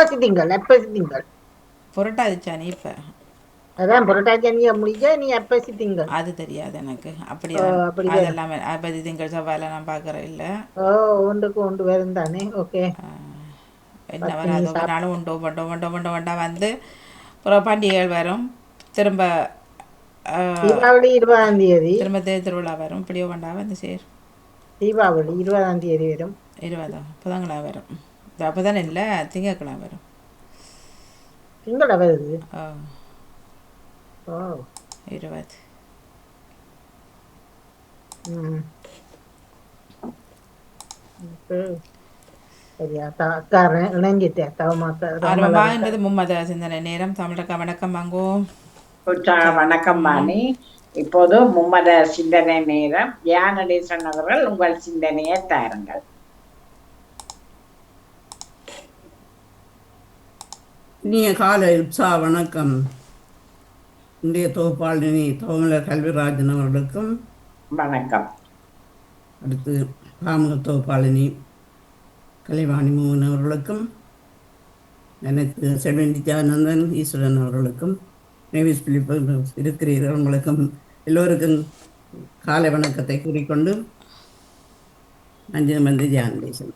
எப்பசி திங்கள். புரட்டாதி சனி இப்போ. அதான் புரட்டாசி சனியை முடிக்க நீ எப்பசி திங்கள். அது தெரியாது எனக்கு. ஓ அப்படிதான். அப்படி வரும். அதெல்லாம் அப்போ திங்கள் செவ்வாயில் நான் பார்க்குறேன் இல்லை. ஓ ஒன்றுக்கு ஒன்று வரும் தானே. ஓகே. என்ன பத்தினி வராது ஒவ்வொரு சாப் நாளும் உண்டு ஒவ்வொண்டா வந்து அப்புறம் பண்டிகைகள் வரும். திரும்ப தீபாவளி 20ஆம் தேதி. திரும்ப தேர் திருவிழா வரும். இப்படியோ வண்டா வந்து சேரும். தீபாவளி 20ஆம் தேதி வரும். 20 புதன்கிழமை வரும். அப்போ தானே இல்லை, திங்கட்கிழமை வரும். திங்கள வருது. ஓ ஓ 20. ம் இப்ப சரியா அக்கா இணைஞ்சிட்டேன் தவமாக்க ஆரம்பமாகின்றது மும்மத சிந்தனை நேரம். தமிழக வணக்கம் வாங்கோ. உற்சாக வணக்கம் பாணி. இப்போது மும்மத சிந்தனை நேரம். தியானடேசன் அவர்கள் உங்கள் சிந்தனையை தாருங்கள். இனிய காலை உற்சாக வணக்கம். இன்றைய தொகுப்பாளினி தோமலர் கல்விராஜன் அவர்களுக்கும், வணக்கம். அடுத்து பாமுக தொகுப்பாளினி கலைவாணி மோகன் அவர்களுக்கும், எனக்கு செல்வன் நித்யானந்தன் ஈஸ்வரன் அவர்களுக்கும், நேவிஸ் பிலிப் இருக்கிறீர்கள், உங்களுக்கும் எல்லோருக்கும் காலை வணக்கத்தை கூறிக்கொண்டு அஞ்சு மந்தி தியானடேசன்.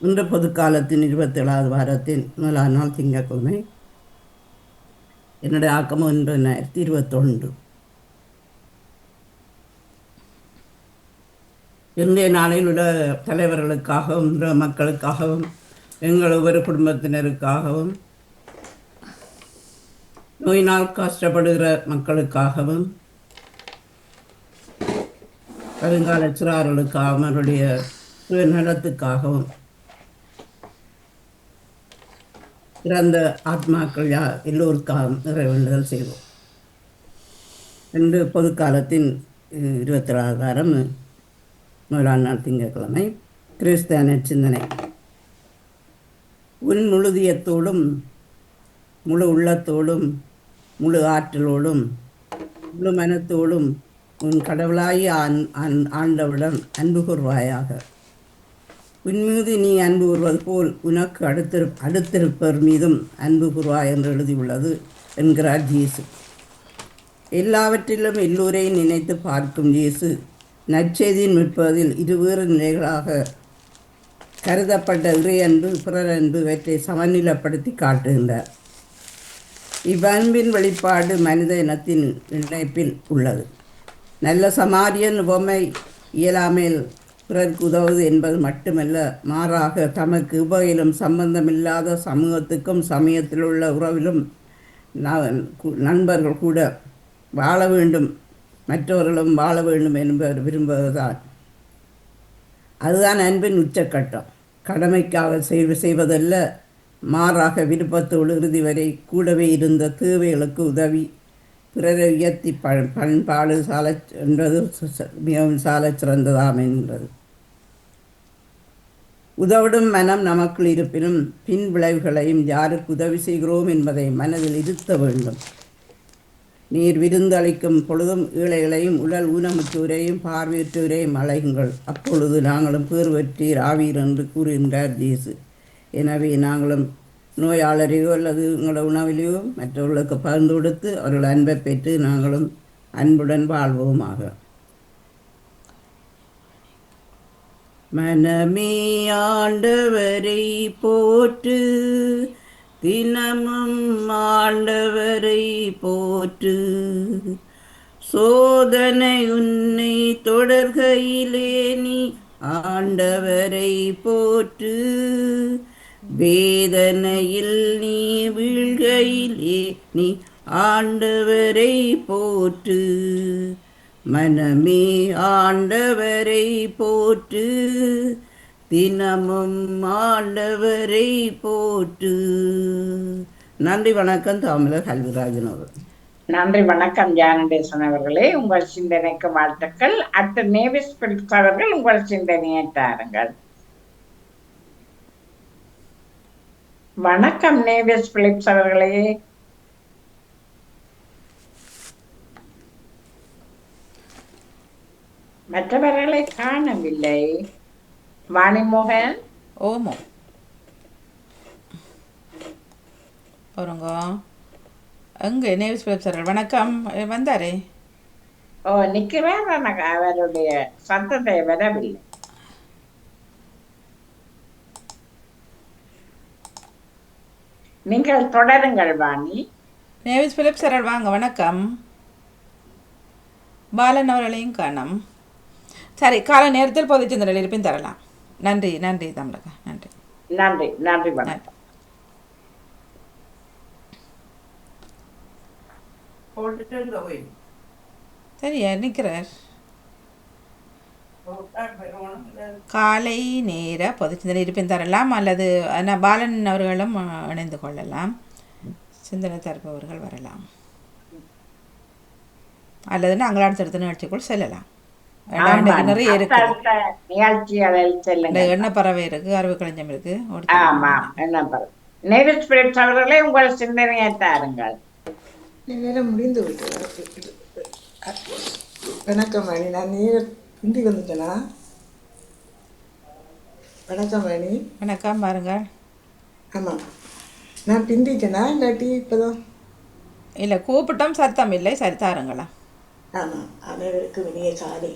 இன்று பொதுக்காலத்தின் 27வது வாரத்தின் முதலாம் நாள் திங்கட்கிழமை. என்னுடைய ஆக்கம் 2021. இன்றைய நாளில் உள்ள தலைவர்களுக்காகவும் மக்களுக்காகவும் எங்கள் ஒவ்வொரு குடும்பத்தினருக்காகவும் நோயினால் கஷ்டப்படுகிற மக்களுக்காகவும் வருங்கால சிறார்களுக்காகவும் அவருடைய சுயநலத்துக்காகவும் இறந்த ஆத்மாக்கள் எல்லோருக்காகவும் நிறைவேண்டுதல் செய்வோம். இன்று பொதுக்காலத்தின் 27வது வாரம் முதலாம் நாள் திங்கட்கிழமை. கிறிஸ்தவ சிந்தனை. உன் முழுதியத்தோடும் முழு உள்ளத்தோடும் முழு ஆற்றலோடும் முழு மனத்தோடும் உன் கடவுளாய் ஆண்டவுடன் அன்பு கூர்வாயாக. உன் மீது நீ அன்பு கூறுவது போல் உனக்கு அடுத்திருப்பவர் மீதும் அன்பு கூர்வாய் என்று எழுதியுள்ளது என்கிறார் இயேசு. எல்லாவற்றிலும் எல்லோரையும் நினைத்து பார்க்கும் இயேசு நற்செய்தியின் மீட்பதில் இருவேறு நிலைகளாக கருதப்பட்ட இறையன்பு பிறரன்பு இவற்றை சமநிலைப்படுத்தி காட்டுகின்றார். இவ்வன்பின் வெளிப்பாடு மனித இனத்தின் இணைப்பில் உள்ளது. நல்ல சமாரியன் உவமை இயலாமையில் பிறருக்கு உதவுவது என்பது மட்டுமல்ல, மாறாக தமக்கு உபகையிலும் சம்பந்தமில்லாத சமூகத்துக்கும் சமயத்தில் உள்ள உறவிலும் நண்பர்கள் கூட வாழ வேண்டும், மற்றவர்களும் வாழ வேண்டும் என்பவர் விரும்புவதுதான். அதுதான் அன்பின் உச்சக்கட்டம். கடமைக்காக செய்வதல்ல, மாறாக விருப்பத்தோடு இறுதி வரை கூடவே இருந்த தேவைகளுக்கு உதவி பிறரை உயர்த்தி பண்பாடு சால என்பது மிகவும் சால சிறந்ததாம் என்கிறது. உதவிடும் மனம் நமக்குள் இருப்பினும் பின் விளைவுகளையும் யாருக்கு உதவி செய்கிறோம் என்பதை மனதில் இருத்த வேண்டும். நீர் விருந்தளிக்கும் பொழுதும் ஏழைகளையும் உடல் ஊனமுற்றோரையும் பார்வையற்றோரையும் அழையுங்கள், அப்பொழுது நாங்களும் பேர் பெற்றீர் ஆவீர் என்று கூறுகின்றார் இயேசு. எனவே நாங்களும் நோயாளரையோ அல்லது எங்களோட உணவிலையோ மற்றவர்களுக்கு பகிர்ந்து கொடுத்து அவர்கள் அன்பை பெற்று நாங்களும் அன்புடன் வாழ்வோமாக. மனமே ஆண்டவரை போற்று, தினமும் ஆண்டவரை போற்று. சோதனை உன்னை தொடர்கையிலே நீ ஆண்டவரை போற்று. வேதனையில் நீ வீழ்கையிலே நீ ஆண்டவரை போற்று. மனமே ஆண்டவரை போற்று, தினமும் ஆண்டவரை போற்று. நன்றி, வணக்கம். தாமலர் கல்விராஜன் அவர்கள். நன்றி, வணக்கம் தியானடேசன் அவர்களே. உங்கள் சிந்தனைக்கு வாழ்த்துக்கள். அடுத்த நேவிஸ் பிலிப்ஸ் அவர்கள் உங்கள் சிந்தனையை தாருங்கள். வணக்கம் நேவிஸ் பிலிப்ஸ் அவர்களே. மற்றவர்களை காணவில்லை. வாணிமோகன். ஓமோ பாருங்க எங்கே நேவிஸ் பிலிப் சார் வணக்கம் வந்தாரே. ஓ நிக்கிறேன், எனக்கு அவருடைய சத்தத்தை வரவில்லை. நீங்கள் தொடருங்கள் வாணி. நேவிஸ் பிலிப் சார் வாங்க வணக்கம். பாலன் அவர்களையும் காணோம். சரி, காலை நேரத்தில் பொதுச்சந்திரனில் இருப்பின் தரலாம். நன்றி நன்றி தமிழக நன்றி நன்றி நன்றி வணக்கம். சரியா நிற்கிறார். காலை நேர பொதுச்சிந்தனை இருப்பின் தரலாம், அல்லது பாலன் அவர்களும் இணைந்து கொள்ளலாம். சிந்தனை தருப்பவர்கள் வரலாம், அல்லது நாங்கள் அடுத்தடுத்த நிகழ்ச்சிக்குள் செல்லலாம். நிறைய இருக்கு. எண்ணெய் பறவை இருக்கு, அறிவு களஞ்சம் இருக்கு. அவர்களே உங்கள் சிந்தனையை தாருங்கள். நேரம் முடிந்து விட்டு வணக்கம் மணி. நான் இந்தி வந்துட்டேனா? வணக்கம் மணி. வணக்கம் பாருங்க. ஆமாம், நான் பிந்திட்டேனா இல்லாட்டி இப்போதான்? இல்லை, கூப்பிட்டோம், சத்தம் இல்லை. சரி தாருங்களா? ஆமாம், அனைவருக்கும் இனிய காலை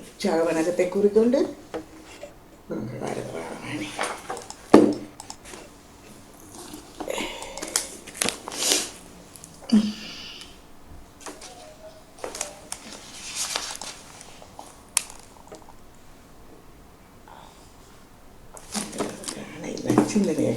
வணக்கத்தை கூறிக்கொண்டு சிந்தனையை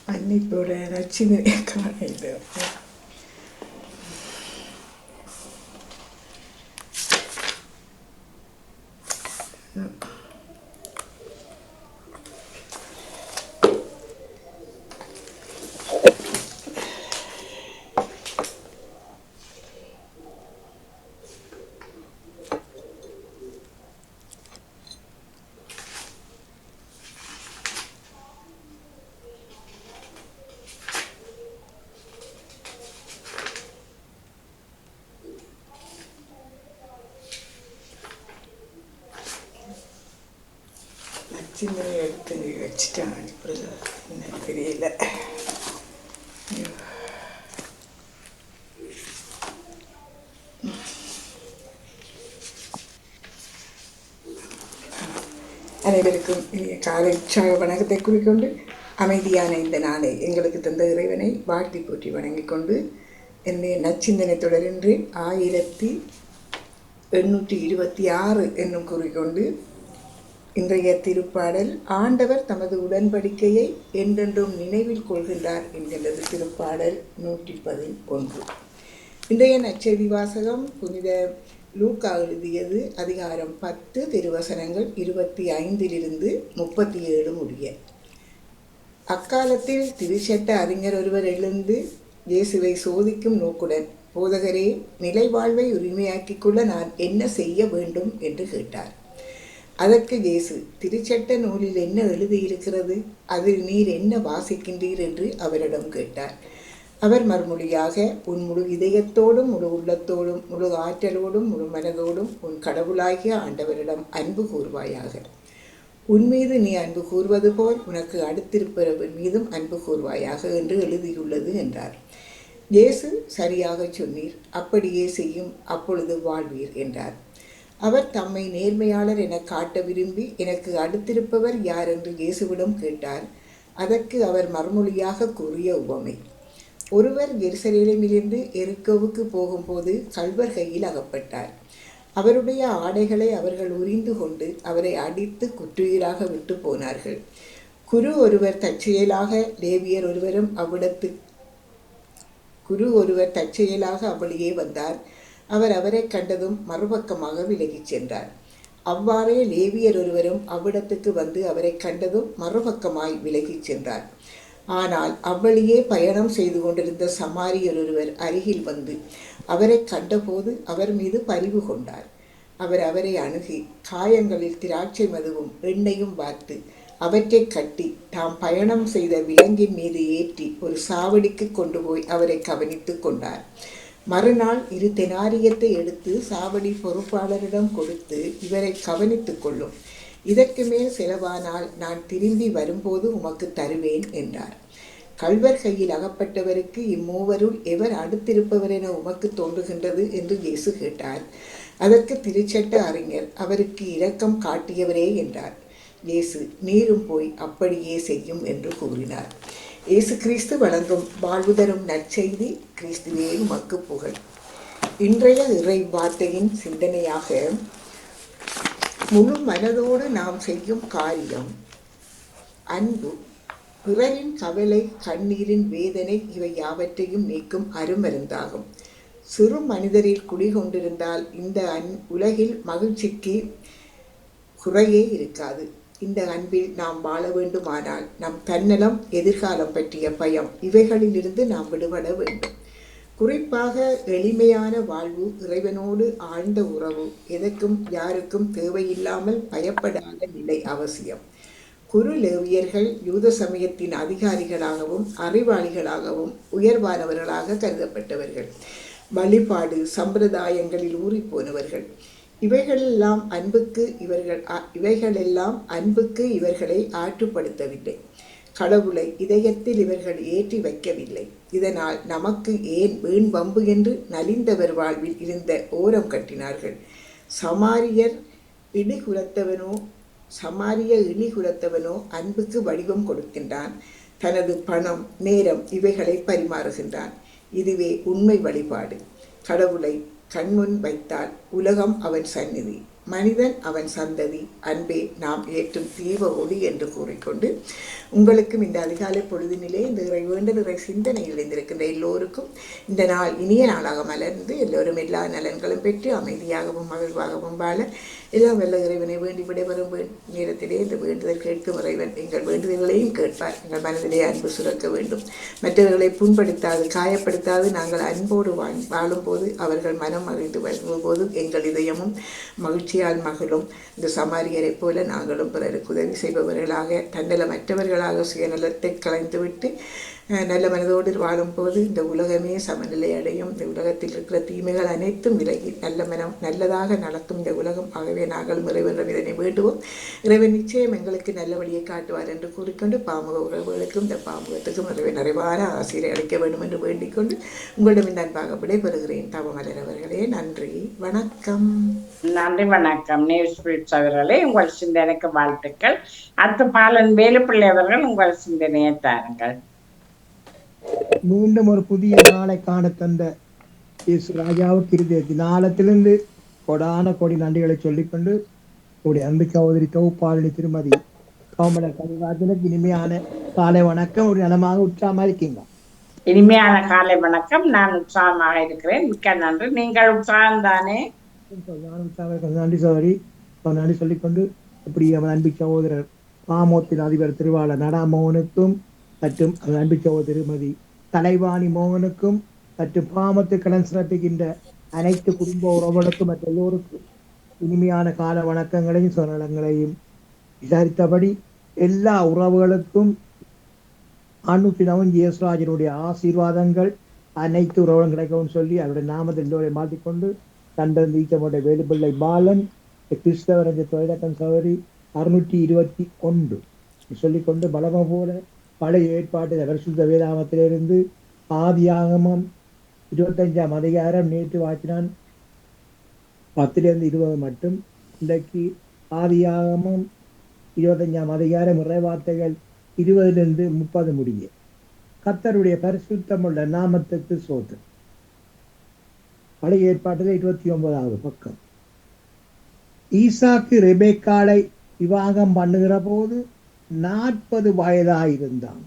மன்னிப்போட நச்சினையை காண. சிந்தனை எடுத்து வச்சுட்டான். என்ன தெரியல. அனைவருக்கும் காலை வணக்கத்தை குறிக்கொண்டு அமைதியான இந்த நாளை எங்களுக்கு தந்த இறைவனை வாழ்த்தி போற்றி வணங்கிக் கொண்டு என்னுடைய நச்சிந்தனை தொடரின்றி 1826 என்னும் கூறிக்கொண்டு இன்றைய திருப்பாடல் ஆண்டவர் தமது உடன்படிக்கையை என்றென்றும் நினைவில் கொள்கின்றார் என்கின்றது. திருப்பாடல் 111. இன்றைய நற்செய்தி வாசகம் புனித லூக்கா எழுதியது அதிகாரம் 10 திருவசனங்கள் 25 37 முடிய. அக்காலத்தில் திருச்சட்ட அறிஞர் ஒருவர் எழுந்து இயேசுவை சோதிக்கும் நோக்குடன், போதகரே, நிலை வாழ்வை உரிமையாக்கிக் கொள்ள நான் என்ன செய்ய வேண்டும் என்று கேட்டார். அதற்கு இயேசு, திருச்சட்ட நூலில் என்ன எழுதியிருக்கிறது? அதில் நீர் என்ன வாசிக்கின்றீர் என்று அவரிடம் கேட்டார். அவர் மறுமொழியாக, உன் முழு இதயத்தோடும் முழு உள்ளத்தோடும் முழு ஆற்றலோடும் முழு மனதோடும் உன் கடவுளாகிய ஆண்டவரிடம் அன்பு கூர்வாயாக. உன் மீது நீ அன்பு கூர்வது போல் உனக்கு அடுத்திருப்பவன் மீதும் அன்பு கூர்வாயாக என்று எழுதியுள்ளது என்றார். இயேசு, சரியாக சொன்னீர், அப்படியே செய்யும், அப்பொழுது வாழ்வீர் என்றார். அவர் தம்மை நேர்மையாளர் என காட்ட விரும்பி, எனக்கு அடுத்திருப்பவர் யார் என்று இயேசுவிடம் கேட்டார். அதற்கு அவர் மறுமொழியாக கூறிய உவமை. ஒருவர் எருசலேமிலிருந்து எரிகோவுக்கு போகும்போது கள்வர் கையில் அகப்பட்டார். அவருடைய ஆடைகளை அவர்கள் உரிந்து கொண்டு அவரை அடித்து குற்றுயிராக விட்டு போனார்கள். குரு ஒருவர் தற்செயலாக லேவியர் ஒருவரும் தற்செயலாக அவ்வழியே வந்தார். அவர் அவரை கண்டதும் மறுபக்கமாக விலகிச் சென்றார். அவ்வாறே லேவியர் ஒருவரும் அவ்விடத்துக்கு வந்து அவரை கண்டதும் மறுபக்கமாய் விலகிச் சென்றார். ஆனால் அவ்வழியே பயணம் செய்து கொண்டிருந்த சமாரியர் ஒருவர் அருகில் வந்து அவரை கண்டபோது அவர் மீது பரிவு கொண்டார். அவர் அவரை அணுகி காயங்களில் திராட்சை மதுவும் எண்ணெயும் வார்த்து அவற்றை கட்டி தாம் பயணம் செய்த விலங்கின் மீது ஏற்றி ஒரு சாவடிக்கு கொண்டு போய் அவரை கவனித்து கொண்டார். மறுநாள் 2 தெனாரியத்தை எடுத்து சாவடி பொறுப்பாளரிடம் கொடுத்து, இவரை கவனித்துக் கொள்ளும், இதற்கு மேல் செலவானால் நான் திரும்பி வரும்போது உமக்கு தருவேன் என்றார். கள்வர் கையில் அகப்பட்டவருக்கு இம்மூவருள் எவர் அடுத்திருப்பவர் என உமக்கு தோன்றுகின்றது என்று இயேசு கேட்டார். அதற்கு திருச்சட்ட அறிஞர், அவருக்கு இரக்கம் காட்டியவரே என்றார். இயேசு, நீரும் போய் அப்படியே செய்யும் என்று கூறினார். இயேசு கிறிஸ்து வழங்கும் வாழ்வு தரும் நற்செய்தி. கிறிஸ்துவே உமக்கு புகழ். இன்றைய இறை வார்த்தையின் சிந்தனையாக, முழு மனதோடு நாம் செய்யும் காரியம் அன்பு. பிறரின் கவலை, கண்ணீரின் வேதனை இவை யாவற்றையும் நீக்கும் அருமருந்தாகும். சிறு மனிதரில் குடிகொண்டிருந்தால் இந்த உலகில் மகிழ்ச்சிக்கு குறையே இருக்காது. இந்த அன்பில் நாம் வாழ வேண்டுமானால் நம் தன்னலம், எதிர்காலம் பற்றிய பயம் இவைகளிலிருந்து நாம் விடுபட வேண்டும். குறிப்பாக எளிமையான வாழ்வு, இறைவனோடு ஆழ்ந்த உறவு, எதற்கும் யாருக்கும் தேவையில்லாமல் பயப்படாத நிலை அவசியம். குரு லேவியர்கள் யூத சமயத்தின் அதிகாரிகளாகவும் அறிவாளிகளாகவும் உயர்வானவர்களாக கருதப்பட்டவர்கள். வழிபாடு சம்பிரதாயங்களில் ஊறிப்போனவர்கள். இவைகளெல்லாம் அன்புக்கு இவர்களை ஆற்றுப்படுத்தவில்லை. கடவுளை இதயத்தில் இவர்கள் ஏற்றி வைக்கவில்லை. இதனால் நமக்கு ஏன் வீண் வம்பு என்று நலிந்தவர் வாழ்வில் இருந்த ஓரம் கட்டினார்கள். சமாரிய இழிகுலத்தவனோ அன்புக்கு வடிவம் கொடுக்கின்றான். தனது பணம், நேரம் இவைகளை பரிமாறுகின்றான். இதுவே உண்மை வழிபாடு. கடவுளை கண்முன் வைத்தால் உலகம் அவன் சந்நிதி, மனிதன் அவன் சந்ததி. அன்பே நாம் ஏற்றும் தீப ஒளி என்று கூறிக்கொண்டு, உங்களுக்கும் இந்த அதிகாலை பொழுதினிலே இந்த இறை சிந்தனையில் இணைந்திருக்கின்ற எல்லோருக்கும் இந்த நாள் இனிய நாளாக மலர்ந்து எல்லோரும் எல்லா நலன்களும் பெற்று அமைதியாகவும் மகிழ்வாகவும் வாழ எல்லாம் வல்ல இறைவனை வேண்டி விடைபெறும் நேரத்திலே இந்த வேண்டுதல் கேட்கும் இறைவன் எங்கள் வேண்டுதல்களையும் கேட்பார். எங்கள் மனதிலே அன்பு சுரக்க வேண்டும். மற்றவர்களை புண்படுத்தாது, காயப்படுத்தாது நாங்கள் அன்போடு வாழும்போது அவர்கள் மனம் மகிழ்ந்து வரும்போது எங்கள் இதயமும் மகிழ்ச்சியால் மகளும். இந்த சமாரியரை போல நாங்களும் பிறருக்கு உதவி செய்பவர்களாக, தன்னலமற்றவர்களாக சுயநலத்தை கலைந்துவிட்டு நல்ல மனதோடு வாழும்போது இந்த உலகமே சமநிலை அடையும். இந்த உலகத்தில் இருக்கிற தீமைகள் அனைத்தும் விலகி நல்ல மனம் நல்லதாக நடக்கும் இந்த உலகம். ஆகவே நாங்களும் இறைவன் இதனை வேண்டுவோம். இறைவன் நிச்சயம் எங்களுக்கு நல்ல வழியை காட்டுவார் என்று கூறிக்கொண்டு, பாமுக உறவுகளுக்கும் இந்த பாமுகத்துக்கும் இறைவன் நிறைவான ஆசிரியரை அளிக்க வேண்டும் என்று வேண்டிக் கொண்டு உங்களிடம் இந்த அன்பாக விடைபெறுகிறேன். தவமலர் அவர்களே, நன்றி, வணக்கம். நன்றி, வணக்கம். நியூஸ் அவர்களே, உங்கள் சிந்தனைக்கு வாழ்த்துக்கள். அடுத்த பாலன் வேலுப்பிள்ளை அவர்கள் உங்கள் சிந்தனையை தாருங்கள். மீண்டும் ஒரு புதிய நாளை காண தந்த இயேசு ராஜாவுக்கு இருந்த நாளத்திலிருந்து கொடான கோடி நன்றிகளை சொல்லிக்கொண்டு, உடைய அன்பு சகோதரி தொகுப்பாளி திருமதி கோமலர் கவிராஜனுக்கு இனிமையான காலை வணக்கம். ஒரு நலமாக உற்சாகமா இருக்கீங்க? இனிமையான காலை வணக்கம். நான் உற்சாகமாக இருக்கிறேன். மிக்க நன்றி. நீங்கள் உற்சாகம் தானே? நான் உற்சாகம். நன்றி சகோதரி. நன்றி சொல்லிக்கொண்டு, இப்படி அவன் அன்பு சகோதரர் பாமோத்தின் அதிபர் திருவாளர் நடா மோகனுக்கும் மற்றும் அன்பு சகோதரி திருமதி தலைவாணி மோகனுக்கும் மற்றும் பாமத்து கடன் சிறப்பிக்கின்ற அனைத்து குடும்ப உறவுகளுக்கும் மற்ற எல்லோருக்கும் இனிமையான கால வணக்கங்களையும் சொன்னங்களையும் விசாரித்தபடி எல்லா உறவுகளுக்கும் அனுதினமும் இயேசுராஜனுடைய ஆசீர்வாதங்கள் அனைத்து உறவுகளும் கிடைக்கவும் சொல்லி அவருடைய நாமத்தில் எல்லோரையும் மாற்றிக்கொண்டு தண்டன் ஈச்சமுடைய வேலுப்பிள்ளை பாலன் கிறிஸ்தவர் என்ற தொழிலக்கம் சகோதரி 621 சொல்லிக்கொண்டு, பலம போல பழைய ஏற்பாட்டு பரிசுத்த வேதாகமத்திலிருந்து ஆதியாகமம் 25ஆம் அதிகாரம் நேற்று வாக்கினான் 10-20 மட்டும். இன்றைக்கு ஆதியாகமம் 25ஆம் அதிகாரம் இறைவார்த்தைகள் 20-30 முடிய. கர்த்தருடைய பரிசுத்தமுள்ள நாமத்துக்கு சோதனை. பழைய ஏற்பாட்டில் 29வது பக்கம். ஈசாக்கு ரெபேக்காளை விவாகம் பண்ணுகிற போது 40 வயதாயிருந்தான்.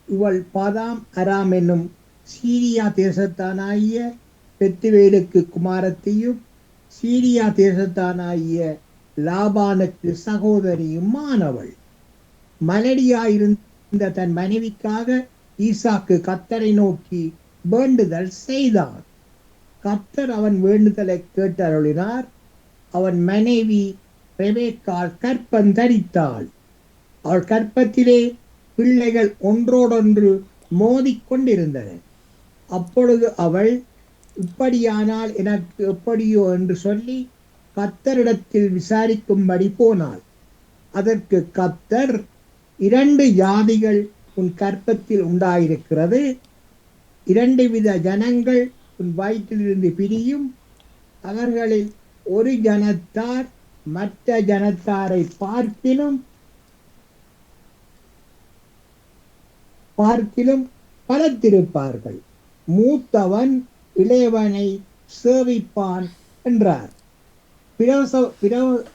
இவள் பதாம் அராம் என்னும் சீரியா தேசத்தானாகிய பெத்துவேலுக்கு குமாரத்தையும் சீரியா தேசத்தானாகிய லாபானுக்கு சகோதரியுமானவள். மலடியாயிருந்த தன் மனைவிக்காக ஈசாக்கு கர்த்தரை நோக்கி வேண்டுதல் செய்தான். கர்த்தர் அவன் வேண்டுதலை கேட்டருளினார். அவன் மனைவி ரெபேக்காள் கற்பம் தரித்தாள். அவள் கற்பத்திலே பிள்ளைகள் ஒன்றோடொன்று மோதிக்கொண்டிருந்தன. அப்பொழுது அவள் இப்படியானால் எனக்கு எப்படியோ என்று சொல்லி கர்த்தரிடத்தில் விசாரிக்கும்படி போனாள். அதற்கு கர்த்தர், 2 ஜாதிகள் உன் கற்பத்தில் உண்டாயிருக்கிறது, 2 வித ஜனங்கள் உன் வயிற்றிலிருந்து பிரியும், அவர்களில் ஒரு ஜனத்தார் மற்ற ஜனத்தாரை பார்க்கிலும் பலத்திருப்பார்கள், மூத்தவன் இளையவனை சேவிப்பான் என்றார்.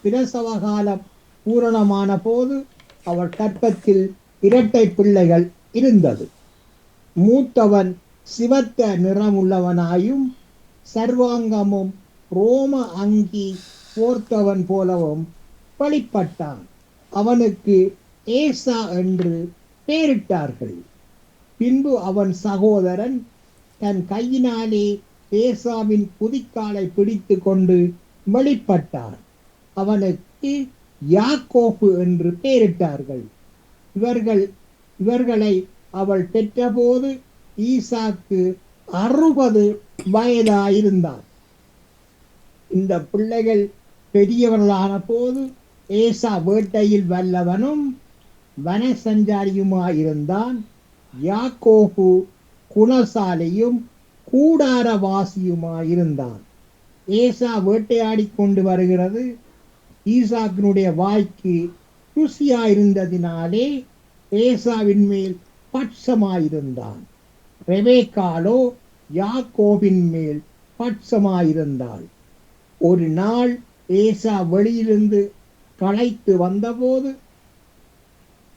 பிரசவகாலம் பூரணமான போது அவள் கற்பத்தில் 2 பிள்ளைகள் இருந்தது. மூத்தவன் சிவத்த நிறமுள்ளவனாயும் சர்வாங்கமும் ரோம அங்கி போர்த்தவன் போலவும் வெளிப்பட்டான். அவனுக்கு ஏசா என்று பெயரிட்டார்கள். பின்பு அவன் சகோதரன் தன் கையினாலே ஏசாவின் குதிக்காலை பிடித்து கொண்டு வெளிப்பட்டான். அவனுக்கு யாக்கோபு என்று பெயரிட்டார்கள். இவர்களை அவள் பெற்றபோது ஈசாக்கு 60 வயதாயிருந்தான். இந்த பிள்ளைகள் பெரியவர்களான போது ஏசா வேட்டையில் வல்லவனும் வனசஞ்சாரியுமாயிருந்தான். யாக்கோபு குணசாலியும் கூடாரவாசியுமாயிருந்தான். ஏசா வேட்டையாடி கொண்டு வருகிறது ஈசாக்கினுடைய வாய்க்கு ருசியாயிருந்ததினாலே ஏசாவின் மேல் பட்சமாயிருந்தான். ரெபேக்காளோ யாக்கோபின் மேல் பட்சமாயிருந்தாள். ஒரு நாள் ஏசா வெளியிலிருந்து களைத்து வந்தபோது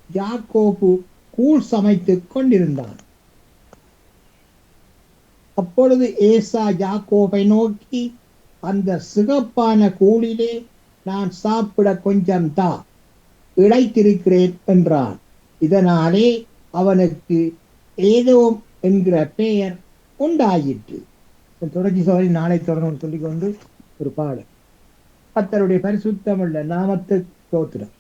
யாக்கோபு கூழ் சமைத்துக் கொண்டிருந்தான். அப்பொழுது ஏசா யாக்கோபை நோக்கி, அந்த சிகப்பான கூழிலே நான் சாப்பிட கொஞ்சம் தா, இளைத்திருக்கிறேன் என்றான். இதனாலே அவனுக்கு ஏதோம் என்கிற பெயர் உண்டாயிற்று. தொடர்ச்சி சோழி நாளை தொடரும் சொல்லிக்கொண்டு ஒரு பாடல். கர்த்தருடைய பரிசுத்தமுள்ள நாமத்துக்கு ஸ்தோத்திரம்.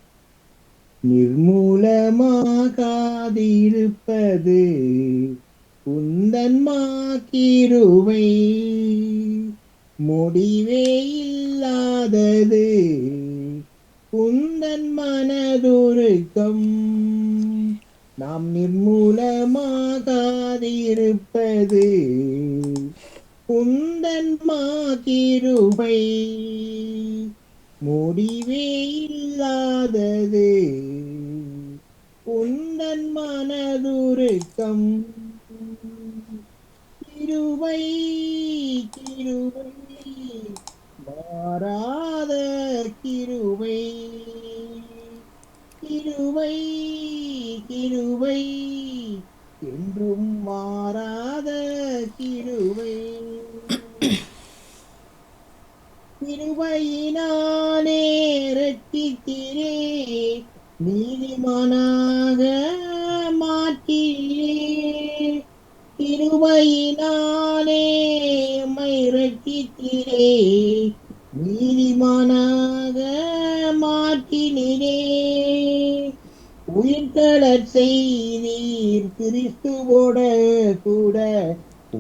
நிர்மூலமாகாதிருப்பது உந்தன்மா கிருபை, முடிவே இல்லாதது உந்தன் மனதுருக்கம். நாம் நிர்மூலமாகாதிருப்பது உந்தன்மா கிருபை, முடிவே இல்லாதது உந்தன் மனதுருக்கம். கிருபை கிருபை மாறாத கிருபை, கிருபை கிருபை என்றும் மாறாத கிருபை. கிருபையினாலே இரட்சித்தீரே, நீதிமானாக மாற்றியே. கிருபையினாலே எம்மை இரட்சித்தீரே, நீதிமானாக மாற்றினீரே. உயிர்த்தெழச் செய்தீர் கிறிஸ்துவோட கூட,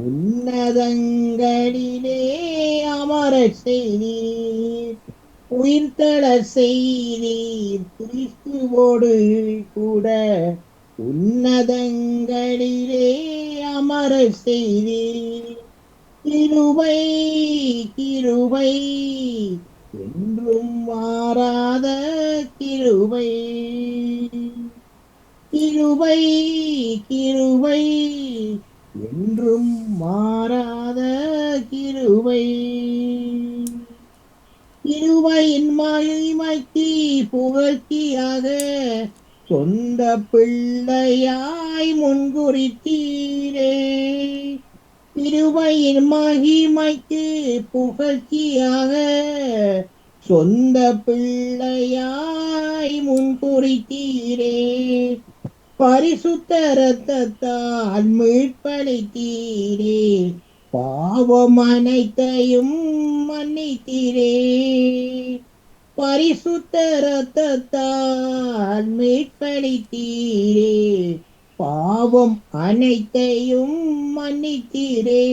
உன்னதங்களிலே அமரச் செய்தீர். உயிர்த்தெழச் செய்தீர் கிறிஸ்துவோடு கூட, உன்னதங்களிலே அமரச் செய்தீர். கிருபை கிருபை என்றும் மாறாத கிருபை, கிருபை கிருபை என்றும் மாறாத கிருபை. கிருபையின் மகிமைக்கு புகழ்ச்சியாக சொந்த பிள்ளையாய் முன்குறித்தீரே. கிருபையின் மகிமைக்கு புகழ்ச்சியாக சொந்த பிள்ளையாய் முன்குறித்தீரே. பரிசுத்த இரத்தத்தால் மீட்பளித்தீரே, பாவம் அனைத்தையும் மன்னித்தீரே. பரிசுத்த இரத்தத்தால் மீட்பளித்தீரே, பாவம் அனைத்தையும் மன்னித்தீரே.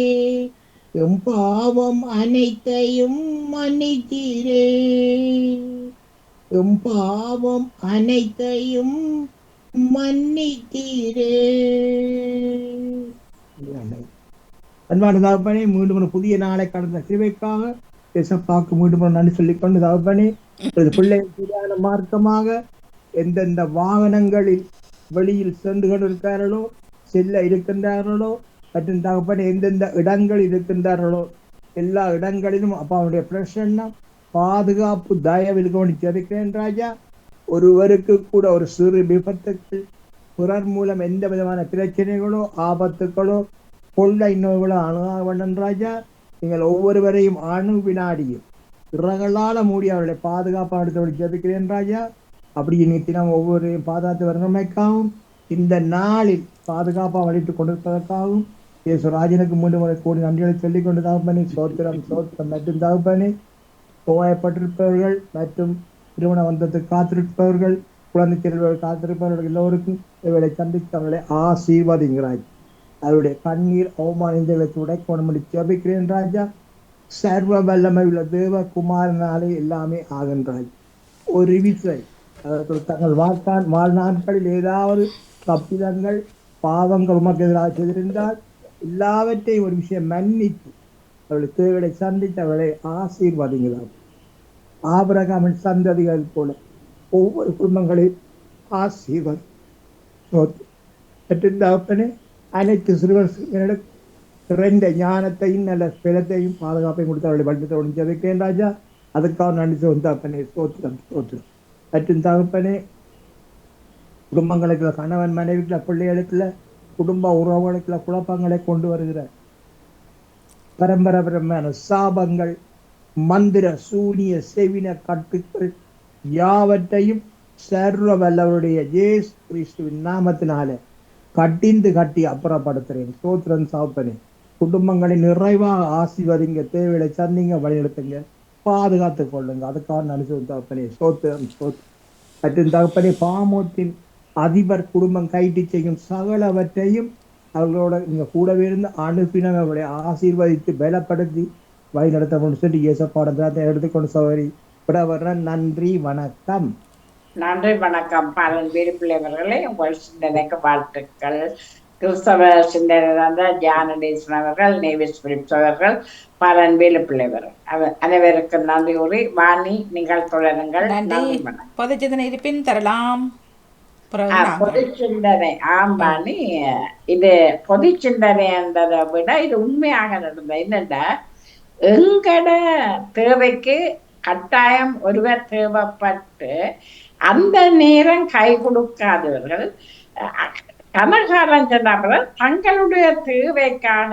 எம் பாவம் அனைத்தையும் மன்னித்தீரே, எம் பாவம் அனைத்தையும் மன்னித்தீரே. அன்பான தகப்பனே, மீண்டும் ஒரு புதிய நாளை கடந்த கிருபைக்காக இயேசப்பாவுக்கு மீண்டும் ஒரு நன்றி சொல்லிக்கொண்டு தகப்பனே, பிள்ளைகள் சரியான மார்க்கமாக எந்தெந்த வாகனங்களில் வெளியில் சென்று கொண்டிருக்கிறார்களோ, செல்ல இருக்கின்றார்களோ, மற்றும் தகப்பனே எந்தெந்த இடங்களில் இருக்கின்றார்களோ எல்லா இடங்களிலும் அப்பாவுடைய பிரசன்னா பாதுகாப்பு தயவில் கவனித்து இருக்கிறேன் ராஜா. ஒருவருக்கு கூட ஒரு சிறு விபத்துக்கள், பிறர் மூலம் எந்த விதமான பிரச்சனைகளோ ஆபத்துக்களோ கொள்ளை நோய்களோ அணுக வேண்டும் ராஜா. நீங்கள் ஒவ்வொருவரையும் அணு வினாடியும் இறகளால மூடி அவர்களை பாதுகாப்பாக எடுத்து ஜெபிக்கிறேன் ராஜா. அப்படி இன்னைக்கு நாம் ஒவ்வொருவரையும் பாதுகாத்து வருவதற்காகவும் இந்த நாளில் பாதுகாப்பாக வழித்துக் கொண்டிருப்பதற்காகவும் இயேசுராஜனுக்கு மீண்டும் ஒரு கோடி நன்றிகளை சொல்லிக் கொண்டு தகப்பனே, சோத்திரம் சோத்திரம். மற்றும் தகப்பனே, நோயப்பட்டிருப்பவர்கள் மற்றும் திருமண வந்தத்துக்கு காத்திருப்பவர்கள், குழந்தை செல்வர்கள் காத்திருப்பவர்கள் எல்லோருக்கும் இவர்களை சந்தித்து அவர்களை ஆசீர்வதிங்கிறாய். அவருடைய கண்ணீர் அவமானங்களை உடைக்கொண்டு ஜெபிக்கிறேன் ராஜா. சர்வ வல்லமை உள்ள தேவகுமாரனாலே எல்லாமே ஆகின்றாய். ஒரு விசை தங்கள் வாழ்நாட்களில் ஏதாவது தப்பிதங்கள் பாவங்கள் உமக்கு எதிராக செய்திருந்தால் எல்லாவற்றையும் ஒரு விஷயம் மன்னித்து அவருடைய தேவைகளை சந்தித்து அவர்களை ஆசீர்வதிங்கிறார். ஆபிரகாமின் சந்ததிகள் போல ஒவ்வொரு குடும்பங்களையும் ஆசீர்வாதி. அனைத்து சிறுவர்களுக்கு சிறந்த ஞானத்தையும் நல்ல பிளத்தையும் பாதுகாப்பையும் கொடுத்து அவர்களை வளர்த்து ஜெபிக்கிறேன் ராஜா. அதுக்காக நன்றி தகப்பனே, சோத்திரம் சோத்திரம். மற்றும் தகப்பனே, குடும்பங்களுக்குள்ள கணவன் மனைவிக்குள்ள பிள்ளைகளுக்குள்ள குடும்ப உறவுகளுக்குள்ள குழப்பங்களை கொண்டு வருகிற பரம்பரமான சாபங்கள், மந்திர சூனிய செவின கட்டுக்கள் யாவற்றையும் சர்வ வல்லவருடைய இயேசு கிறிஸ்துவின் நாமத்தினால கட்டிந்து கட்டி அப்புறப்படுத்துறேன். சோத்திரன் சாப்பனே, குடும்பங்களை நிறைவாக ஆசீர்வதிங்க, தேவையை சந்திங்க, வழிநடத்துங்க, பாதுகாத்துக் கொள்ளுங்க. அதுக்காக நன்றி தகப்பனே, சோத்திரம் சோத்திரம். மற்றும் தகப்பனே, பாமோத்தின் அதிபர் குடும்பம் கைட்டு செய்யும் சகலவற்றையும் அவர்களோட நீங்க கூடவே இருந்து அனுப்பின அவர்களை ஆசீர்வதித்து பலப்படுத்தி வழி நடத்த சொல்லி இயேசப்பாடத்தை எடுத்துக்கொண்டு சகோதரி விட வர்ற. நன்றி, வணக்கம். நன்றி, வணக்கம். பாலன் வீரப்பிள்ளைவர்களே, உங்கள் சிந்தனைக்கு வாழ்த்துக்கள். கிறிஸ்தவ சிந்தனை தந்த ஜானடேசன் அவர்கள், நேவிஸ் பிலிப்ஸ் அவர்கள், பாலன் வீரப்பிள்ளைவர்கள் அனைவருக்கும் நன்றி கூறி வாணி நீங்கள் தொடருங்கள். நன்றி, வணக்கம். பொதுச்சிந்தனை இருப்பின் தரலாம். பொது சிந்தனை ஆம்பாணி, இது பொது சிந்தனை என்றதை விட இது உண்மையாக நடந்த என்னன்னா, எங்கட தேவைக்கு கட்டாயம் ஒருவர் தேவைப்பட்டு அந்த நேரம் கை கொடுக்காதவர்கள் கனகாலம் சொன்னவர்கள் தங்களுடைய தேவைக்காக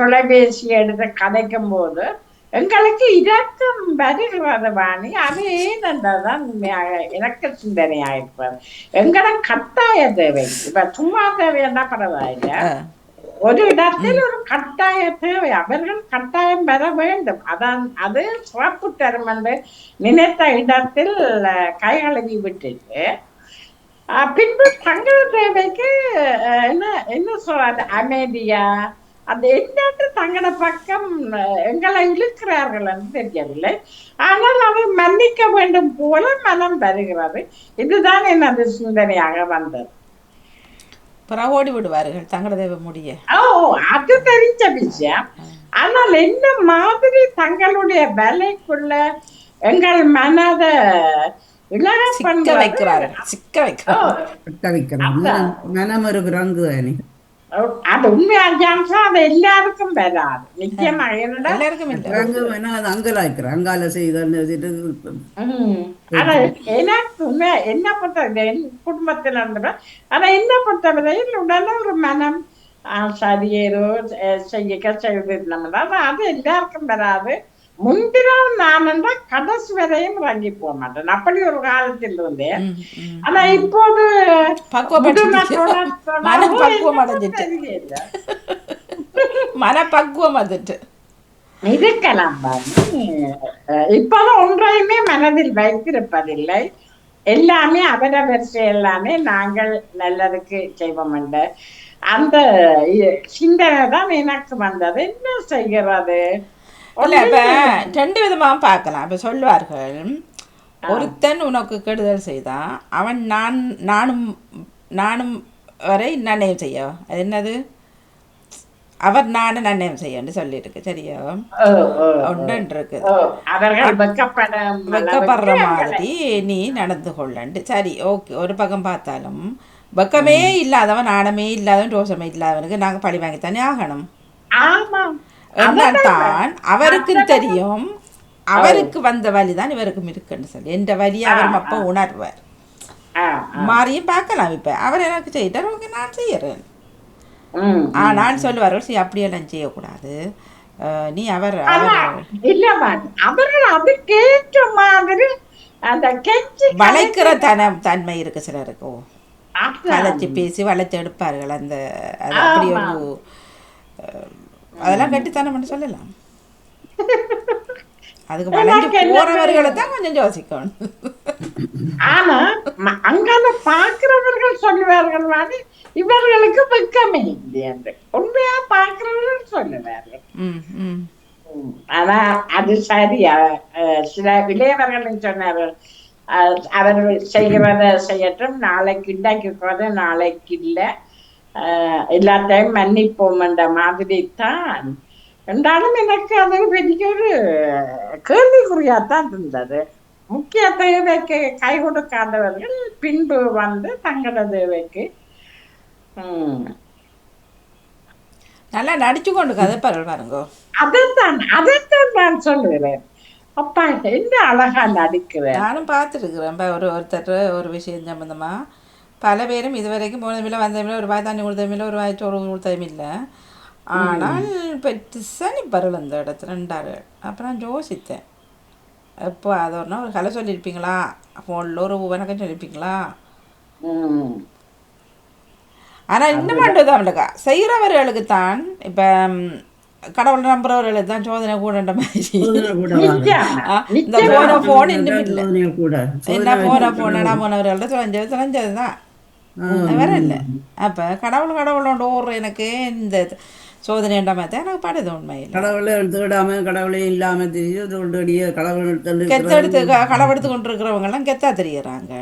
தொலைபேசி எடுத்து கதைக்கும் போது எங்களுக்கு இரக்கம் வருகிறது வாணி. அது ஏனென்றதான் உண்மையாக எனக்கு சிந்தனையாக இருப்பது. எங்கட கட்டாய தேவை, இப்ப சும்மா தேவைன்னா பரவாயில்ல, ஒரு இடத்தில் ஒரு கட்டாய தேவை, அவர்கள் கட்டாயம் பெற வேண்டும். அதான் அது சிறப்பு தரும் என்று நினைத்த இடத்தில் கை கழுவி விட்டுட்டு பின்பு தங்கள் தேவைக்கு என்ன சொல்றது, அமைதியா அந்த என்னட்டு தங்கட பக்கம் எங்களை இழுக்கிறார்கள் என்று தெரியவில்லை. ஆனால் அதை மன்னிக்க வேண்டும் போல மனம் வருகிறது. இதுதான் எனது சிந்தனையாக வந்தது. ஓடி விடுவார்கள் தங்கட தேவை முடிய. அது தெரிஞ்ச விஷயம். ஆனால் என்ன மாதிரி தங்களுடைய வேலைக்குள்ள எங்கள் மனதை சிக்க வைக்கிறார்கள். மனம் ஒரு குரங்கு தானே. அது உண்மையான அது எல்லாருக்கும் வராது, நிச்சயமாக அங்கால செய்த. எனக்கு உண்மை என்ன பொறுத்த என் குடும்பத்தில் இருந்தவ, ஆனா என்ன பொறுத்தவரையில் உடனே ஒரு மனம் சரியேதோ செய்திருந்தோம்னா அது எல்லாருக்கும் வராது. முன்பினால் நான் என்றால் கடைசி வரையும் இறங்கி போக மாட்டேன். அப்படி ஒரு காலத்தில் இருந்தேன். ஆனா இப்போது மனப்பக்குவம் வந்துட்டு இருக்கலாம். இப்போதான் ஒன்றையுமே மனதில் வைத்திருப்பதில்லை. எல்லாமே அவரவர் எல்லாமே நாங்கள் நல்லதுக்கு செய்வோம் என்ற அந்த சிந்தனை தான் எனக்கு வந்தது. என்ன செய்கிறது? இல்லை இப்போ ஒன்றும் ரெண்டு விதமாக பார்க்கலாம். இப்போ சொல்வார்கள், ஒருத்தன் உனக்கு கெடுதல் செய்தான் அவன் நானும் நானும் வரை நன்னயம் செய்ய, அது என்னது, அவர் நானும் நன்னயம் செய்யன்னு சொல்லியிருக்கு. சரியா? ஒன்று இருக்குது, அவர்கள் வெட்கப்படும் வெக்கப்படுற மாதிரி நீ நடந்து கொள்ளண்டு. சரி, ஓகே. ஒரு பக்கம் பார்த்தாலும் வெக்கமே இல்லாதவன், நாணமே இல்லாதவன், ரோஷமே இல்லாதவனுக்கு நாங்கள் பழி வாங்கித்தானே ஆகணும். ஆமாம், என்னத்தான் அவருக்கும் தெரியும், அவருக்கு வந்த வலி தான் இவருக்கும் இருக்குன்னு சொல்லி எந்த வலியை அவரும் அப்போ உணர்வார். மாறியும் பார்க்கலாம். இப்போ அவர் எனக்கு செய்யிட்டார், ஓகே நான் செய்யறேன். ஆனால் சொல்லுவார்கள், சரி அப்படியெல்லாம் செய்யக்கூடாது, நீ அவர் இல்லம்மா அவர்கள் அதுக்கேற்ற மாதிரி அந்த கெஞ்சி வளைக்கிற தன்மை இருக்கு சிலருக்கு. கதைச்சி பேசி வளைச்சு எடுப்பார்கள். அந்த அது அப்படி ஒரு அதெல்லாம் கட்டித்தனம் சொல்லலாம். அதுக்கு வளைஞ்சு போறவர்களை தான் கொஞ்சம் யோசிக்கணும். ஆனா அங்கால பாக்குறவர்கள் சொல்லுவார்கள் மாதிரி இவர்களுக்கு வெக்கமே இல்லை என்று உண்மையா பாக்குறவர்கள் சொல்லுவார்கள். ஆனா அது சரி. சில இளையவர்களும் சொன்னார்கள், அவர்கள் செய்கிறத செய்யட்டும், நாளைக்கு இன்றைக்கு கூட நாளைக்கு இல்லை, எல்லாத்தையும் மன்னிப்போம் என்ற மாதிரி தான். என்றாலும் எனக்கு அது பெரிய ஒரு கேள்விக்குறியாத்தான் இருந்தது. முக்கிய தேவைக்கு கை கொடுக்காதவர்கள் பின்பு வந்து தங்களோட தேவைக்கு நல்லா நடிச்சு கொண்டு கதைப்பார்கள் பாருங்க. அதைத்தான் நான் சொல்லுகிறேன். அப்பா என்ன அழகா நடிக்கிறேன். நானும் பார்த்துருக்குறேன். இப்போ ஒருத்தர் ஒரு விஷயம் சம்பந்தமாக பல பேரும் இதுவரைக்கும் போனதுமில்லை, வந்ததுமில்லை, ஒரு வாய் தண்ணி கொடுத்ததுமில்லை, ஒரு வாய் சோறு கொடுத்ததும் இல்லை. ஆனால் பெருசாக நிற்பார்கள் அந்த இடத்துல ரெண்டாரு. அப்புறம் நான் யோசித்தேன், இப்போ அது ஒரு கலை சொல்லியிருப்பீங்களா, ஃபோனில் ஒரு வணக்கம் சொல்லியிருப்பீங்களா. ஆனால் இன்னும் மட்டும் அவளுக்கா செய்கிறவர்களுக்கு தான், இப்போ கடவுள் நம்புறவர்களுக்கு தான் சோதனை கூடன்ற மாதிரி. இந்த போன ஃபோன் இன்னும் இல்லை, என்ன போனடா போனவர்கள்ட்ட தொலைஞ்சது தான் வேற இல்லை. அப்போ கடவுளோட ஓடுற எனக்கு இந்த சோதனைன்ற மாதிரி தான் எனக்கு படுது. உண்மையில் கடவுளை எடுத்துக்கிடாம கடவுளே இல்லாமல் தெரியும் கெத்தெடுத்து களவெடுத்து கொண்டிருக்கிறவங்கெல்லாம் கெத்தா தெரியுறாங்க.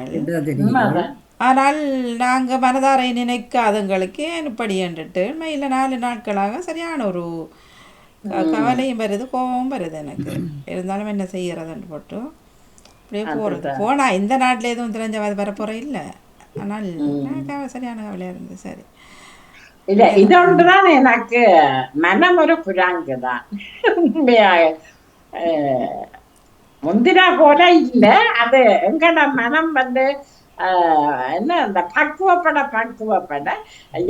ஆனால் நாங்கள் மனதாரை நினைக்காதங்களுக்கு இப்படி என்றுட்டு உண்மையில் 4 நாட்களாக சரியான ஒரு கவலையும் வருது, கோபமும் வருது எனக்கு. இருந்தாலும் என்ன செய்யறதுன்னு போட்டு அப்படியே போகிறது. போனால் இந்த நாட்டில் எதுவும் தெரிஞ்ச வரப்போகிற இல்லை. ஆனால் சரியான கவலையாக இருந்தது. சரி, இல்ல இதொன்றுதான் எனக்கு மனம் ஒரு புறாங்குதான். உண்மையாக முந்தினா போல இல்லை. அது எங்கட மனம் வந்து என்ன அந்த பக்குவப்பட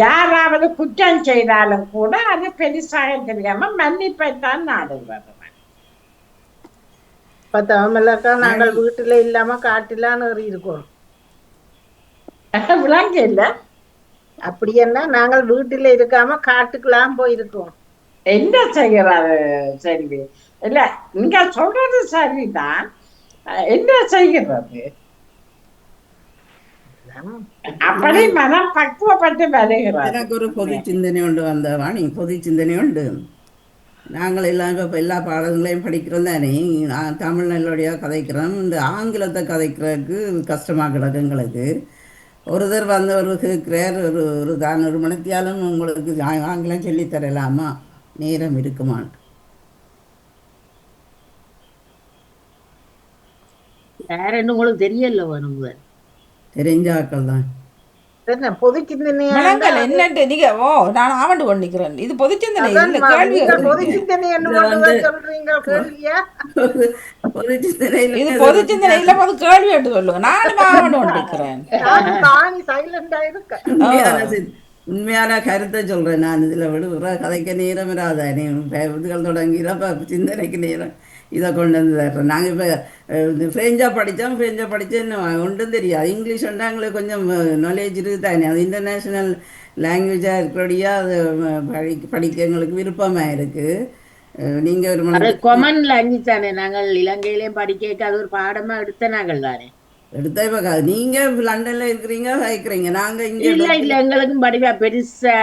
யாராவது குற்றம் செய்தாலும் கூட அது பெருசாக தெரியாம மன்னிப்பைத்தான் நாடுவது. தமிழக்கா நாங்கள் வீட்டுல இல்லாம காட்டிலான்னு இருக்கோம். விளங்க இல்ல அப்படி என்ன, நாங்கள் வீட்டுல இருக்காம காட்டுக்கெல்லாம் போயிருக்கோம். என்ன செய்யறாரு செல்வி? இல்ல நீங்க சொல்றது சரிதான். என்ன செய்கிறது? அப்படி மனம் பக்குவப்பட்டு வருகிறார். எனக்கு ஒரு பொது சிந்தனை உண்டு வந்த வாணி, பொது சிந்தனை உண்டு. நாங்கள் எல்லாம் இப்போ எல்லா பாடங்களையும் படிக்கிறோம் தானே. நான் தமிழ் நல்லபடியாக கதைக்கிறோம். இந்த ஆங்கிலத்தை கதைக்கிறதுக்கு கஷ்டமாக கிடக்கு எங்களுக்கு. ஒருத்தர் வந்தவர் கேட்குறார், ஒரு தான் 1 மணித்தியாலும் உங்களுக்கு ஆங்கிலம் சொல்லித்தரலாமா, நேரம் இருக்குமான். வேற என்ன உங்களுக்கு தெரியல வேணும், தெரிஞ்சாக்கள் தான். பொது சிந்தனையா என்னட்டு நீங்க நான் ஆவண்டு கொண்டு நிக்கிறேன். இது பொது சிந்தனை இல்ல, கேள்வி. பொது சிந்தனை சொல்றீங்க, கேள்வியா? இது பொது சிந்தனை இல்ல, பொது கேள்வி என்று சொல்லுங்க. நானும் ஆவண்டு கொண்டு நிக்கிறேன். உண்மையான கருத்தை சொல்றேன் நான். இதுல விடுற கதைக்க நேரம் இராதானே, இதுகள் தொடங்கிறப்ப சிந்தனைக்கு நேரம் இதை கொண்டு வந்து தர்றோம். நாங்கள் இப்போ ஃப்ரெஞ்சாக படித்தேன் ஒன்றும் தெரியாது. இங்கிலீஷ் வந்து எங்களுக்கு கொஞ்சம் நாலேஜ் இருக்குது தானே. அது இன்டர்நேஷ்னல் லாங்குவேஜாக இருக்கிறபடியா அது படிக்க எங்களுக்கு விருப்பமாக இருக்குது. நீங்கள் ஒரு கொமன் லாங்குவேஜ் தானே, நாங்கள் இலங்கையிலேயும் படிக்க அது ஒரு பாடமாக எடுத்த நாங்கள் தானே. எடுத்தா இப்ப நீங்க லண்டன்ல இருக்கிறீங்க கதைக்கிறீங்க, நாங்க இங்க இல்ல எங்களுக்கும் படிவா பெருசா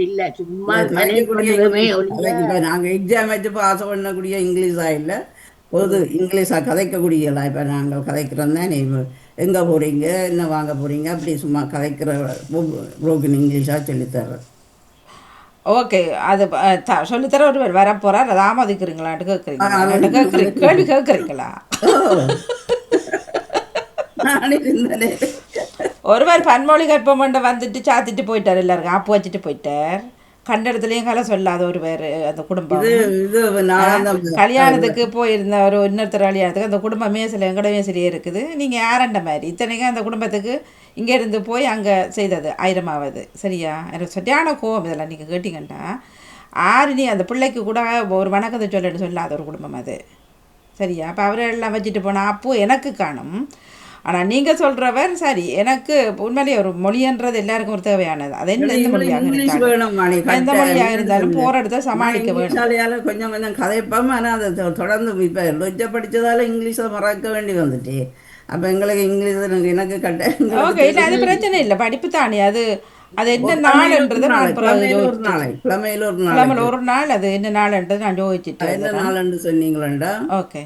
இல்ல, சும்மா மேனேஜ் கதைக்கக்கூடிய பண்ணுவேமே இங்கிலீஷ் ஒழிய. கதைக்கு நாங்க எக்ஸாம் வச்சு பாஸ் பண்ணக்கூடிய இங்கிலீஷா இல்லை, பொது இங்கிலீஷா கதைக்கக்கூடியலாம். இப்போ நாங்கள் கதைக்கிறோம் தான். நீ எங்கே போகிறீங்க, என்ன வாங்க போகிறீங்க, அப்படி சும்மா கதைக்கிற புரோக்கன் இங்கிலீஷாக சொல்லித்தர்றேன். ஓகே, அது சொல்லித்தர ஒருவர் வர போகிறார், அதை ஆமோதிக்கிறீங்களான்ட்டு கேட்குறீங்களா? கேள்வி கேட்குறீங்களா? ஒருவர் பன்மொழி கற்பம் வந்துட்டு சாத்திட்டு போயிட்டார், எல்லாருக்கும் ஆப்பு வச்சுட்டு போயிட்டார். கண்ட இடத்துலையும் கலை சொல்லாத ஒருவர். அந்த குடும்பம் கல்யாணத்துக்கு போயிருந்த ஒரு இன்னொருத்தர் கல்யாணத்துக்கு அந்த குடும்பமே சில எங்கட மேசிலே இருக்குது. நீங்கள் யாரண்ட மாதிரி இத்தனைக்கும் அந்த குடும்பத்துக்கு இங்கேருந்து போய் அங்கே செய்தது 1000ஆவது. சரியா? எனக்கு சரியான கோவம் இதெல்லாம் நீங்கள் கேட்டிங்கன்னா. நீ அந்த பிள்ளைக்கு கூட ஒரு வணக்கத்தை சொல்லன்னு சொல்லாத ஒரு குடும்பம் அது. சரியா? அப்போ அவரெல்லாம் வச்சுட்டு போனால் அப்போ எனக்கு காணும். ஆனால் நீங்கள் சொல்கிறவர் சரி, எனக்கு உண்மையிலேயே ஒரு மொழின்றது எல்லாருக்கும் ஒரு தேவையானது. அது என்ன எந்த மொழியாக இருந்தாலும் எந்த மொழியாக இருந்தாலும் போகிற இடத்த சமாளிக்க வேணும். கொஞ்சம் கொஞ்சம் கதைப்போம். ஆனால் அதை தொடர்ந்து இப்போ லொஜ்ஜை படித்ததால இங்கிலீஷை மறக்க வேண்டி வந்துட்டு, அப்போ எங்களுக்கு இங்கிலீஷ் எனக்கு ஓகே, இல்லை அது பிரச்சனை இல்லை, படிப்பு தானே. அது அது என்ன நாள்ன்றது நான் கிழமையில் ஒரு நாள் அது என்ன நாள்ன்றது நான் யோசிச்சுட்டு என்ன நாள்ன்னு சொன்னீங்களா? ஓகே,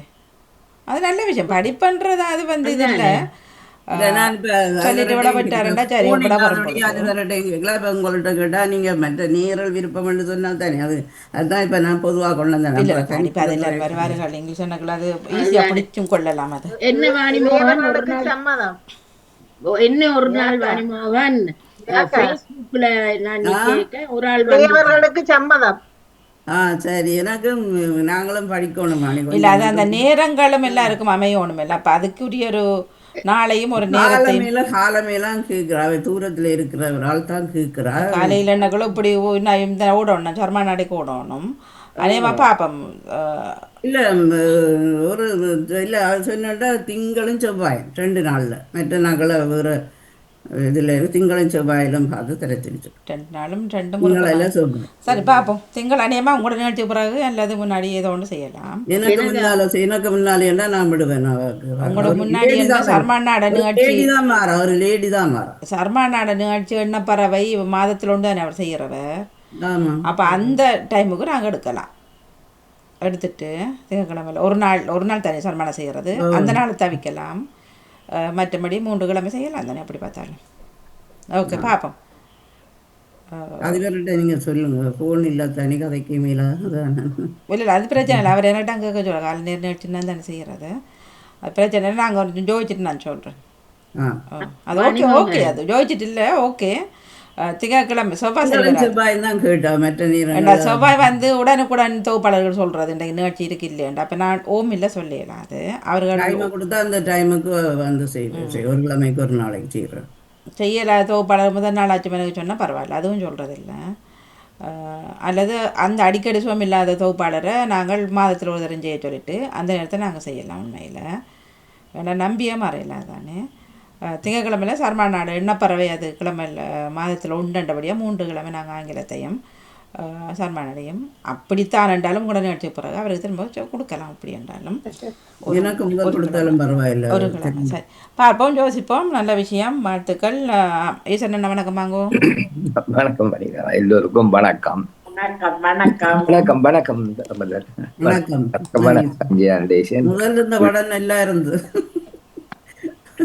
அது நல்ல விஷயம். படிப்புன்றது அது வந்து இது இல்லை. சொல்லிட்டு விட போயிட்டாருண்டா சரி உங்கள்கிட்ட கேட்டா நீங்க மற்ற நேரல் விருப்பம் சொன்னால் தானே அது. அதுதான் இப்ப நான் பொதுவாக கொண்டு வந்தேன். கண்டிப்பா அது எல்லாரும் வருவார்கள். இங்கிலீஷ் சொன்னக்குள்ள அது ஈஸியா பிடிச்சும் கொள்ளலாம். அது என்ன வாணிமோகன் ஒரு நாள் சம்மதம், என்ன ஒரு நாள் வாணிமோகன் ஃபேஸ்புக்ல நான் கேட்டேன், ஒரு ஆள் சம்மதம். சரி, எனக்கு நாங்களும் படிக்கணும். இல்ல அது அந்த நேரங்களும் எல்லாருக்கும் அமையணும் இல்லை. அப்ப அதுக்குரிய ஒரு நாளையும் ஒரு நேரத்தையும் காலமேலாம் கேட்கிறா, தூரத்துல இருக்கிறவரால் தான் கேட்கிறா. காலையில் என்னங்களும் இப்படி ஓடணும், சர்மா நடைக்கு ஓடணும். அதேமா பாப்பம் இல்லை ஒரு இல்லை சொன்னா திங்களும் செவ்வாய் 2 நாளில், மற்ற நாட்களை வேறு இதில் திங்களும் செவ்வாயிலும் பார்த்து தெரிஞ்சிருச்சு. 2 நாளும் 2 முறை சரி பார்ப்போம். திங்கள் அநேகமாக உங்களோட நிகழ்ச்சி பிறகு அல்லது முன்னாடி ஏதோ ஒன்று செய்யலாம். எனக்கு முன்னாலே நான் விடுவேன். உங்களோட முன்னாடி சர்மாநாட நிகழ்ச்சி தான் மாற, ஒரு லேடி தான் மாற. சர்மாநாட நிகழ்ச்சி என்ன பறவை மாதத்தில் ஒன்று தானே அவர் செய்கிறவர். அப்போ அந்த டைமுக்கு நாங்கள் எடுக்கலாம். எடுத்துட்டு திங்கக்கிழமையில் ஒரு நாள் தானே சர்மானம் செய்கிறது, அந்த நாள் தவிக்கலாம். மற்றபடி 3 கிழமை செய்யலாம் தானே எப்படி பார்த்தாலும். ஓகே பார்ப்போம். அது வேறு நீங்கள் சொல்லுங்கள், ஃபோன் இல்லை தனி கதைக்கு மேலே. இல்லை அது பிரச்சனை இல்லை, அவர் என்கிட்ட அங்கே கேட்க சொல்ல காலை நேரம் நிகழ்ச்சின்னா தானே செய்கிறது. அது பிரச்சனை இல்லை, நாங்கள் ஒரு ஜோதிச்சுட்டு நான் சொல்கிறேன். அது ஓகே ஓகே, அது ஜோதிச்சுட்டு இல்லை ஓகே. திங்கக்கிழமை செவ்வாய் தான் கேட்டேன். மற்ற செவ்வாய் வந்து உடனுக்குடன் தொகுப்பாளர்கள் சொல்கிறது இன்றைக்கு நிகழ்ச்சி இருக்கு இல்லையாண்டா. அப்போ நான் ஓம் இல்லை சொல்லலாம். அது அவர்கள் டைமை கொடுத்தா அந்த டைமுக்கு வந்து செய்வேன். ஒரு கிழமைக்கு ஒரு நாளைக்கு செய்கிறேன். செய்யலை தொகுப்பாளர் முதல் நாள் ஆச்சு எனக்கு சொன்னால் பரவாயில்ல, அதுவும் சொல்கிறதில்ல. அல்லது அந்த அடிக்கடி சுகம் இல்லாத தொகுப்பாளரை நாங்கள் மாதத்தில் ஒரு தரம் செய்ய சொல்லிட்டு அந்த நேரத்தை நாங்கள் செய்யலாம். உண்மையில் வேணா நம்பியே மறையலாம் தானே. திங்கக்கிழமையில் சர்மாநாடு எண்ணப்பறவை அது கிழமையில் மாதத்தில் உண்டபடியாக 3 கிழமை நாங்கள் ஆங்கிலத்தையும் சர்மானடையும் அப்படித்தான் என்றாலும் உடனே அடிச்ச பிறகு அவருக்கு திரும்ப கொடுக்கலாம். அப்படி என்றாலும் ஒரு கிழமை சரி பார்ப்போம், யோசிப்போம். நல்ல விஷயம், வாழ்த்துக்கள். ஈஸ்வரன் வணக்கம். வாங்குவோம். வணக்கம் எல்லோருக்கும் வணக்கம். வணக்கம் வணக்கம் வணக்கம்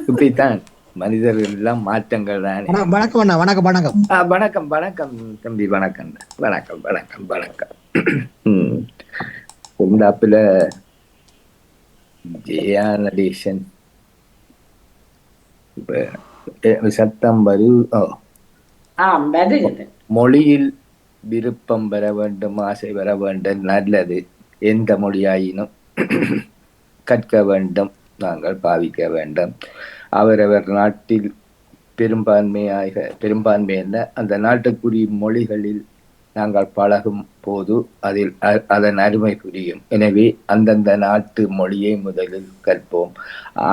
இப்படித்தான் மனிதர்கள் எல்லாம் மாற்றங்கள் தான். வணக்கம் வணக்கம் வணக்கம் வணக்கம் வணக்கம் தம்பி, வணக்கம் வணக்கம் வணக்கம் வணக்கம். உண்டாப்புல ஜெயா நடேசன் சத்தம் மொழியில் விருப்பம் பெற வேண்டும், ஆசை பெற வேண்டும், நல்லது. எந்த மொழியாயினும் கற்க வேண்டும், நாங்கள் பாவிக்க வேண்டும். அவரவர் நாட்டில் பெரும்பான்மை என்ன அந்த நாட்டுக்குரிய மொழிகளில் நாங்கள் பழகும் போது அதில் அதன் அருமை புரியும். எனவே அந்தந்த நாட்டு மொழியை முதலில் கற்போம்.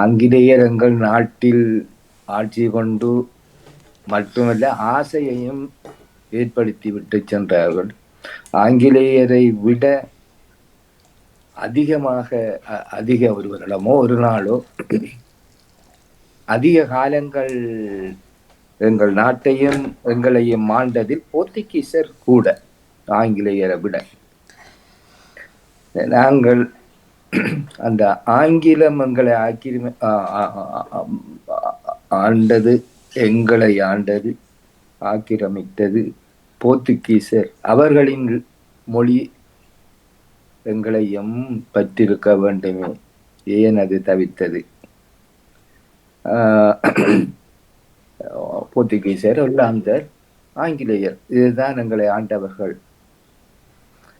ஆங்கிலேயர் எங்கள் நாட்டில் ஆட்சி கொண்டு மட்டுமல்ல ஆசையையும் ஏற்படுத்தி விட்டு சென்றார்கள். ஆங்கிலேயரை விட அதிக ஒருவரிடமோ ஒரு நாளோ அதிக காலங்கள் எங்கள் நாட்டையும் எங்களையும் ஆண்டதில் போர்த்துகீசர் கூட ஆங்கிலேயரை விட. நாங்கள் அந்த ஆங்கிலம் எங்களை ஆண்டது, எங்களை ஆண்டது, ஆக்கிரமித்தது போர்த்துகீசர். அவர்களின் மொழி எங்களையும் பற்றிருக்க வேண்டுமே, ஏன் அது தவித்தது? போர்த்துகீசர், ஒல்லாந்தர், ஆங்கிலேயர், இதுதான் எங்களை ஆண்டவர்கள்.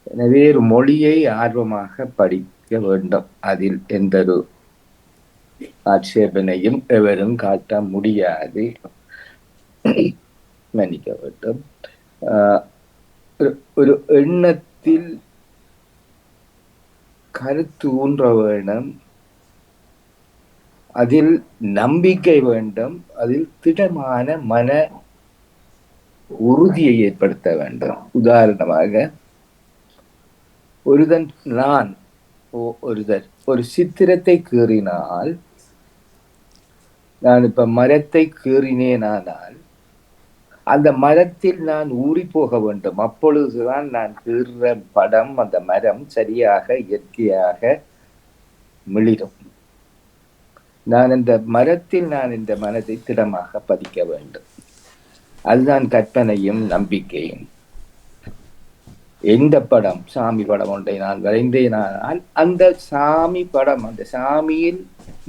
எனவே ஒரு மொழியை ஆர்வமாக படிக்க வேண்டும். அதில் எந்த ஒரு ஆட்சேபனையும் எவரும் காட்ட முடியாது. மன்னிக்க வேண்டும். ஒரு எண்ணத்தில் கருத்து ஊன்ற வேண்டும், அதில் நம்பிக்கை வேண்டும், அதில் திடமான மன உறுதியை ஏற்படுத்த வேண்டும். உதாரணமாக, ஒருதர் ஒரு சித்திரத்தை கீறினால், நான் இப்ப மரத்தை கீறினேனானால் அந்த மரத்தில் நான் ஊறி போக வேண்டும். அப்பொழுதுதான் நான் கீறுற படம், அந்த மரம் சரியாக இயற்கையாக மிளிரும். நான் இந்த மரத்தில் இந்த மனதை திடமாக பதிக்க வேண்டும். அதுதான் கற்பனையும் நம்பிக்கையும். எந்த படம், சாமி படம் ஒன்றை நான் வரைந்தேனால் அந்த சாமி படம், அந்த சாமியில்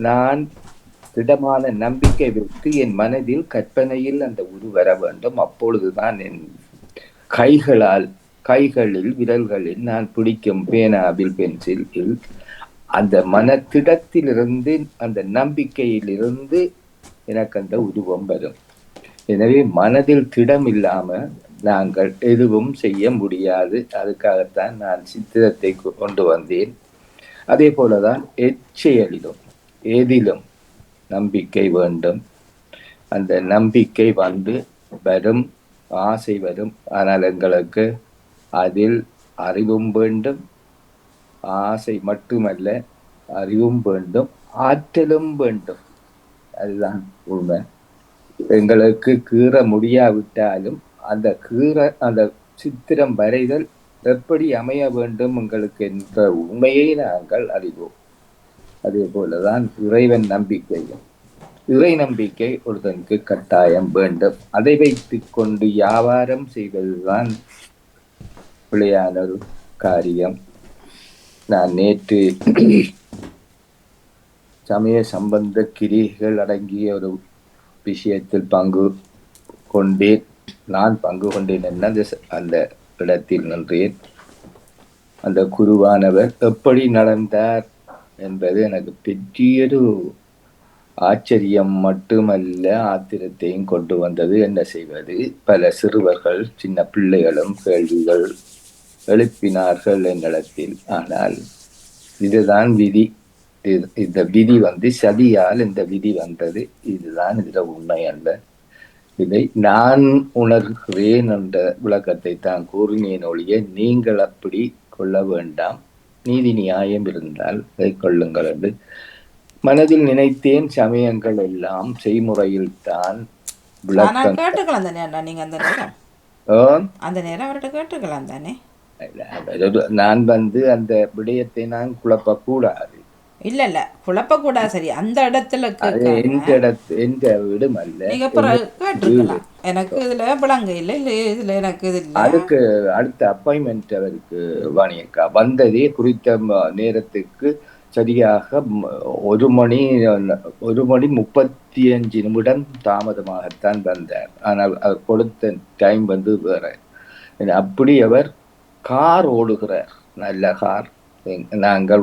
நான் திடமான நம்பிக்கை வைத்து என் மனதில் கற்பனையில் அந்த உரு வர வேண்டும். அப்பொழுதுதான் என் கைகளில் விரல்களில் நான் பிடிக்கும் பேனாவில், பென்சிலில் அந்த மனத்திடத்திலிருந்து, அந்த நம்பிக்கையிலிருந்து எனக்கு அந்த உருவம் வரும். எனவே மனதில் திடம் இல்லாம நாங்கள் எதுவும் செய்ய முடியாது. அதுக்காகத்தான் நான் சித்திரத்தை கொண்டு வந்தேன். அதே போலதான் எச்செயலிலும் ஏதிலும் நம்பிக்கை வேண்டும். அந்த நம்பிக்கை வந்து வரும், ஆசை வரும். ஆனால் எங்களுக்கு அதில் அறிவும் வேண்டும். ஆசை மட்டுமல்ல, அறிவும் வேண்டும், ஆற்றலும் வேண்டும். அதுதான் உண்மை. எங்களுக்கு கீற முடியாவிட்டாலும் அந்த சித்திரம் வரைதல் எப்படி அமைய வேண்டும் எங்களுக்கு என்ற உண்மையை நாங்கள் அறிவோம். அதே போலதான் இறைவன் நம்பிக்கையும். இறை நம்பிக்கை ஒருத்தனுக்கு கட்டாயம் வேண்டும். அதை வைத்துக் கொண்டு வியாபாரம் செய்வதுதான் பிழையான ஒரு காரியம். நான் நேற்று சமய சம்பந்த கிரிகள் அடங்கிய ஒரு விஷயத்தில் பங்கு கொண்டேன். நான் பங்கு கொண்டேன் என்ன, அந்த இடத்தில் நின்றேன். அந்த குருவானவர் எப்படி நடந்தார் என்பது எனக்கு பெரியொரு ஆச்சரியம் மட்டுமல்ல, ஆத்திரத்தையும் கொண்டு வந்தது. என்ன செய்வது? பல சிறுவர்கள், சின்ன பிள்ளைகளும் கேள்விகள் எழுப்பினார்கள் என்னிடத்தில். ஆனால் இதுதான் விதி. இந்த விதி வந்து சதியால் இந்த விதி வந்தது. இதுதான் இதுல உண்மை அல்ல. இதை நான் உணர்கிறேன் என்ற விளக்கத்தை தான் கூறினேன் ஒழிய, நீங்கள் அப்படி கொள்ள வேண்டாம், நீதி நியாயம் இருந்தால் அதை கொள்ளுங்கள் என்று மனதில் நினைத்தேன். சமயங்கள் எல்லாம் செய்முறையில் தான் விளக்கம். கேட்டுக்கலாம் தானே நீங்க அந்த நேரம் அவர்கிட்ட கேட்டுக்கலாம் தானே. நான் வந்து அந்த விடயத்தை நான் குழப்பக்கூடாது. இல்ல குழப்பக்கூடாது. சரி, அந்த இடத்துல எந்த விடும் அல்ல. நீங்க கேட்டுக்கலாம். எனக்கு இதுல விளங்க இல்ல, இதுல எனக்கு இது இல்ல. அதுக்கு அடுத்த அப்பாயின்மெண்ட் அவருக்கு வாணியக்கா வந்ததே குறித்த நேரத்துக்கு சரியாக 1:35 தாமதமாகத்தான் வந்தார். ஆனால் அவர் கொடுத்த டைம் வந்து வேற. அப்படி அவர் கார் ஓடுகிறார், நல்ல கார். நாங்கள்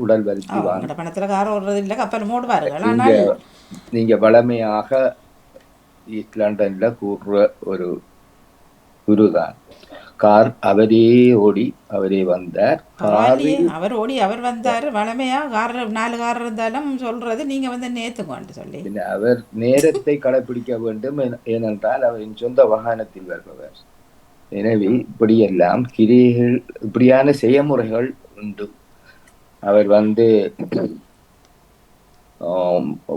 உடல் வருத்தி பணத்துல கார் ஓடுறது இல்ல, கப்பல் ஓடுவார்கள். நீங்க வளமையாக ஈஸ்ட் லண்டன்ல கூறுற ஒரு குருதான். கார் அவரே ஓடி அவரே வந்தார். அவர் ஓடி அவர் வந்தார். வளமையா கார் 4 கார் இருந்தாலும் சொல்றது நீங்க வந்து நேத்துக்கோன்னு சொல்லி அவர் நேரத்தை கடைபிடிக்க வேண்டும். ஏனென்றால் அவரின் சொந்த வாகனத்தில் வருபவர். எனவே இப்படியெல்லாம் கிரிகள், இப்படியான செயல்முறைகள் உண்டு. அவர் வந்து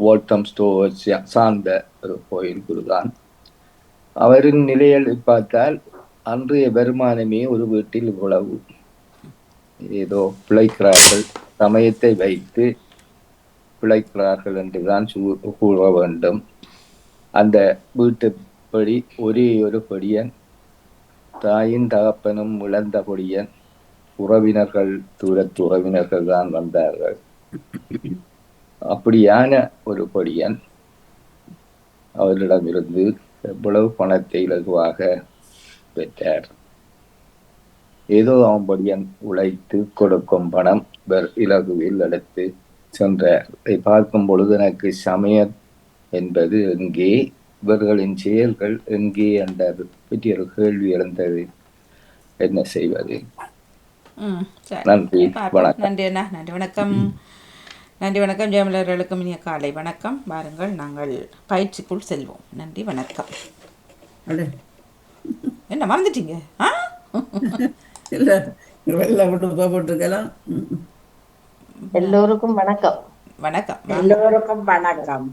வோல்டம் ஸ்டோர் சார்ந்த ஒரு கோயில் குருதான். அவரின் நிலையை பார்த்தால் அன்றைய வருமானமே ஒரு வீட்டில் இவ்வளவு, ஏதோ பிழைக்கிறார்கள், சமயத்தை வைத்து பிழைக்கிறார்கள் என்றுதான் கூற வேண்டும். அந்த வீட்டுப்படி ஒரே ஒரு பொடியன், தாயின் தகப்பனும் இழந்த பொடியன், உறவினர்கள் தூரத்து உறவினர்கள் தான் வந்தார்கள். அப்படியான ஒரு பொடியன் அவரிடமிருந்து எவ்வளவு பணத்தை இலகுவாக பெற்றார். ஏதோ அவன் பொடியன் உழைத்து கொடுக்கும் பணம் இலகுவில் எடுத்து சென்றார். இதை பார்க்கும் பொழுது எனக்கு சமயம் என்பது எங்கே, இவர்களின் செயல்கள் எங்கே என்றது பற்றி ஒரு கேள்வி எழுந்தது. என்ன செய்வது? நன்றி, வணக்கம். நன்றி அண்ணா, நன்றி, வணக்கம். நன்றி, வணக்கம். ஜெயமலர்களுக்கும் இனிய காலை வணக்கம். வாருங்கள், நாங்கள் பயிற்சிக்குள் செல்வோம். நன்றி, வணக்கம். என்ன மறந்துட்டீங்க? எல்லோருக்கும் வணக்கம். வணக்கம். எல்லோருக்கும் வணக்கம்.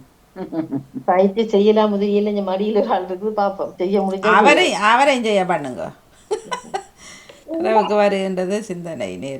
பயிற்சி செய்யலாம், முதலில் இந்த மடியில் ஆள் இருக்குது, பார்ப்போம் செய்ய முடிஞ்சா அவரையும் செய்ய பண்ணுங்க. வருகின்றது சிந்தனை நேரம்.